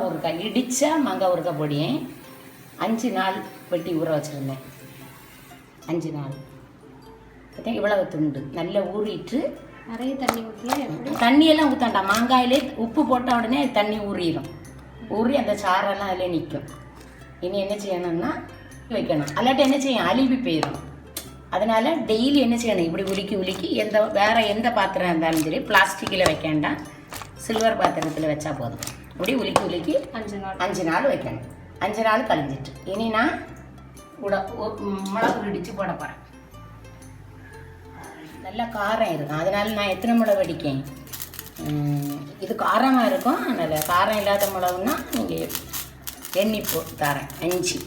மாங்காய் ஊறுகாய், இடித்த மாங்காய் ஊறுகாய் பொடியை 5 நாள் வெட்டி ஊற வச்சுருந்தேன். 5 நாள் பார்த்தா இவ்வளவு துண்டு நல்லா ஊறிட்டு நிறைய தண்ணி ஊற்றினா தண்ணியெல்லாம் ஊற்றாண்டா. மாங்காயிலே உப்பு போட்ட உடனே தண்ணி ஊறிடும். ஊறி அந்த சாரெல்லாம் அதிலே நிற்கும். இனி என்ன செய்யணும்னா வைக்கணும். அல்லாட்டி என்ன செய்யும், அழுவி போயிடும். அதனால் டெய்லி என்ன செய்யணும், இப்படி உலுக்கி வேறு எந்த பாத்திரம் இருந்தாலும் சரி, பிளாஸ்டிக்கில் வைக்க வேண்டாம், சில்வர் பாத்திரத்தில் வச்சா போதும். இப்படி உலுக்கி 5 நாள் வைக்கணும். 5 நாள் கழிஞ்சிட்டு இனி நான் மிளகு இடித்து போட போகிறேன். நல்லா காரம் இருக்கும். அதனால நான் எத்தனை மிளகு அடிக்கேன், இது காரமாக இருக்கும். அதனால் காரம் இல்லாத மிளகுன்னா நீங்கள் எண்ணி போட்டு தரேன். 5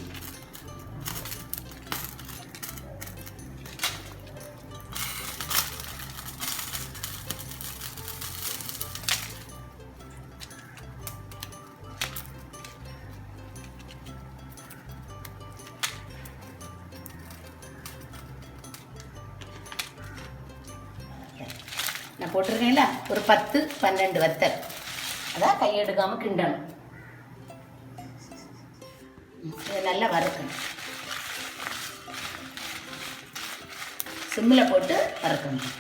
நான் போட்டிருக்கேன்ல, ஒரு 10-12 வத்தல். அதான் கையெடுக்காமல் கிண்டணும். இதை நல்லா வறுக்கணும். சிம்மில் போட்டு வறுக்கணும்.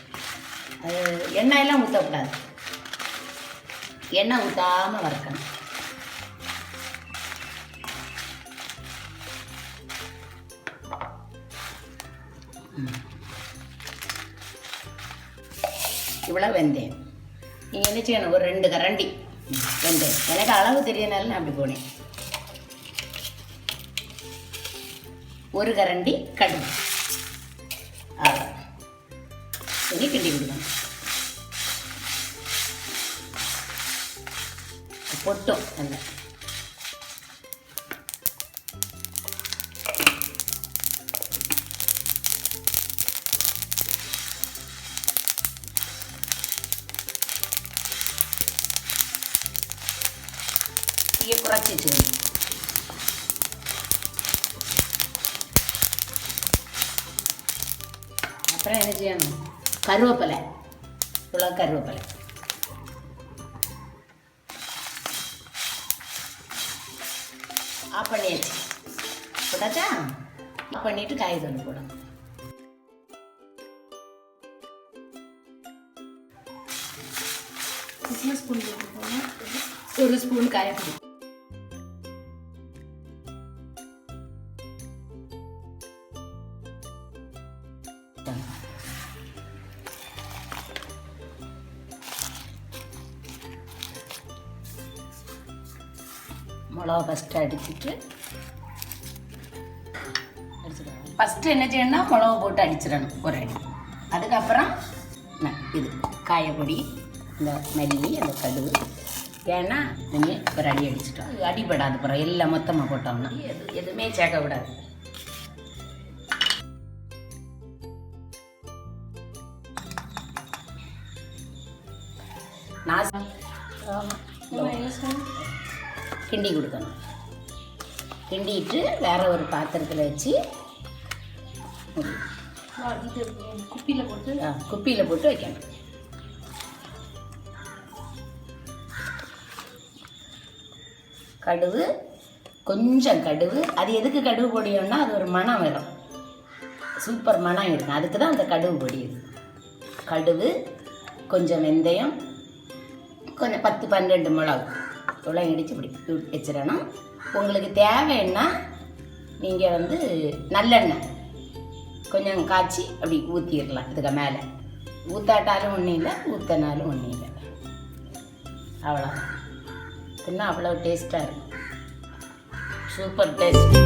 அது எண்ணெயெல்லாம் ஊற்றக்கூடாது, எண்ணெய் ஊற்றாமல் வறுக்கணும். இவ்வளோ வெந்தயம். நீங்கள் என்ன செய்யணும், ஒரு 2 கரண்டி வெந்தயம். எனக்கு அளவு தெரியனால நான் அப்படி போனேன். 1 கரண்டி கடுகு. இனி கிண்டி கொடுக்கணும். பொட்டும் நல்லா. குறைச்சி வச்சுக்கணும். அப்புறம் என்ன செய்யணும், கருவேப்பிலை, இவ்வளோ கருவேப்பிலை. ஆஃப் பண்ணியாச்சு. போட்டாச்சா? ஆஃப் பண்ணிட்டு காய் தண்ணி போடணும். ஸ்பூன் 1 ஸ்பூன் காயப்பொடி. மிளகா ஃபஸ்ட்டு அடிச்சுட்டு ஃபஸ்ட்டு என்ன செய்யணும்னா மிளகா போட்டு அடிச்சிடணும் ஒரு அடி. அதுக்கப்புறம் இது காயப்பொடி, இந்த மல்லி, அந்த கடுகு. ஏன்னா நீங்கள் ஒரு அடி அடிச்சிட்டோம், அடிபடாது. அப்புறம் எல்லாம் மொத்தமாக போட்டோம்னா எதுவுமே சேர்க்க விடாது. கிண்டி கொடுக்கணும். கிண்டிட்டு வேற ஒரு பாத்திரத்தில் வச்சு குப்பியில் போட்டு வைக்கணும். கடுகு, கொஞ்சம் கடுகு. அது எதுக்கு கடுகு பொடியோன்னா அது ஒரு மணம் வரும், சூப்பர் மணம் இருக்கும். அதுக்கு தான் அந்த கடுகு பொடி. கடுகு, கொஞ்சம் வெந்தயம், கொஞ்சம் 10-12 மிளகு இவ்வளோ இடித்து இப்படி வச்சிடணும். உங்களுக்கு தேவைன்னா நீங்கள் நல்லெண்ணெய் கொஞ்சம் காய்ச்சி அப்படி ஊற்றிடலாம். இதுக்கு மேலே ஊற்றாட்டாலும் ஒன்றும் இல்லை, ஊற்றினாலும் ஒன்றும் இல்லை. அவ்வளோ தின்னா அவ்வளோ டேஸ்ட்டாக இருக்கும். Super taste.